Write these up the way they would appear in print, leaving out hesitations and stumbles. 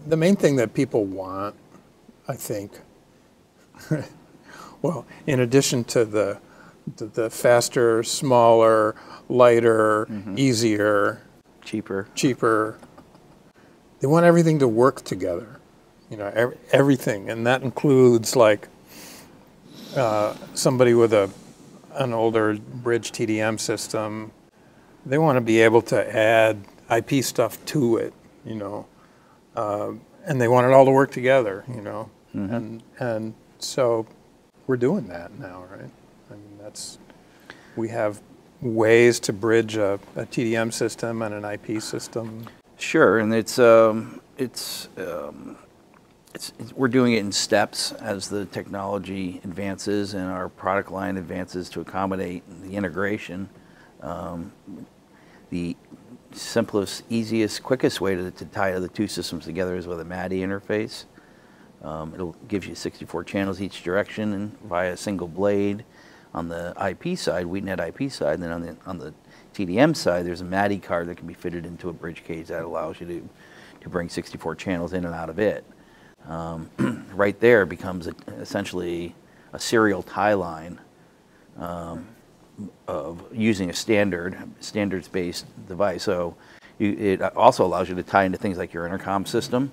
the main thing that people want, I think, well, in addition to the faster, smaller, lighter, easier, cheaper, they want everything to work together. You know, everything, and that includes like somebody with an older bridge TDM system. They want to be able to add IP stuff to it, you know, and they want it all to work together, you know, and so we're doing that now, right? I mean, we have ways to bridge a TDM system and an IP system. Sure, and we're doing it in steps as the technology advances and our product line advances to accommodate the integration. The simplest, easiest, quickest way to tie the two systems together is with a MADI interface. It'll give you 64 channels each direction and via a single blade. On the IP side, WheatNet IP side, and then on the TDM side, there's a MADI card that can be fitted into a bridge cage that allows you to bring 64 channels in and out of it. Right there becomes essentially a serial tie line of using a standards-based device. So it also allows you to tie into things like your intercom system.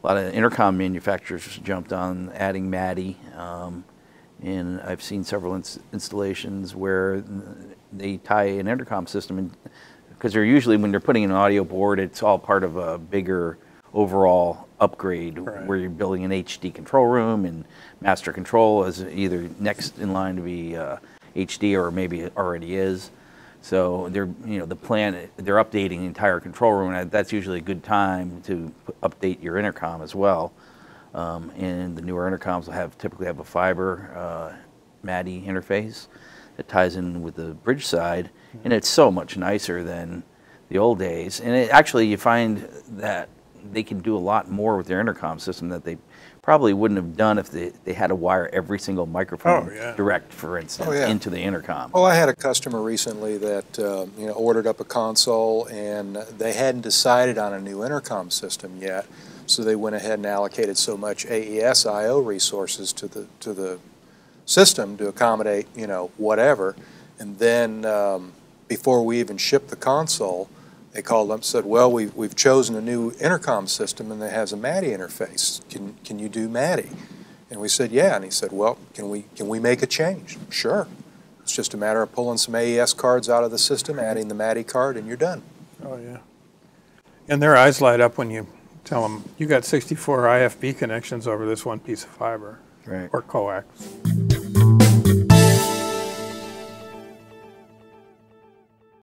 A lot of intercom manufacturers jumped on adding MADI, and I've seen several installations where they tie an intercom system, because they're usually, when they're putting in an audio board, it's all part of a bigger overall upgrade, where you're building an HD control room, and master control is either next in line to be HD or maybe it already is. So they're, you know, they're updating the entire control room, and that's usually a good time to update your intercom as well. And the newer intercoms will typically have a fiber MADI interface that ties in with the bridge side, and it's so much nicer than the old days. And actually, you find that they can do a lot more with their intercom system that they probably wouldn't have done if they had to wire every single microphone direct, for instance, into the intercom. Well, I had a customer recently that you know, ordered up a console, and they hadn't decided on a new intercom system yet, so they went ahead and allocated so much AES I/O resources to the system to accommodate, you know, whatever. And then before we even shipped the console, they called up and said, well, we've chosen a new intercom system, and it has a MADI interface. Can you do MADI? And we said, yeah. And he said, well, can we make a change? Sure. It's just a matter of pulling some AES cards out of the system, adding the MADI card, and you're done. Oh, yeah. And their eyes light up when you tell them, you got 64 IFB connections over this one piece of fiber, or coax.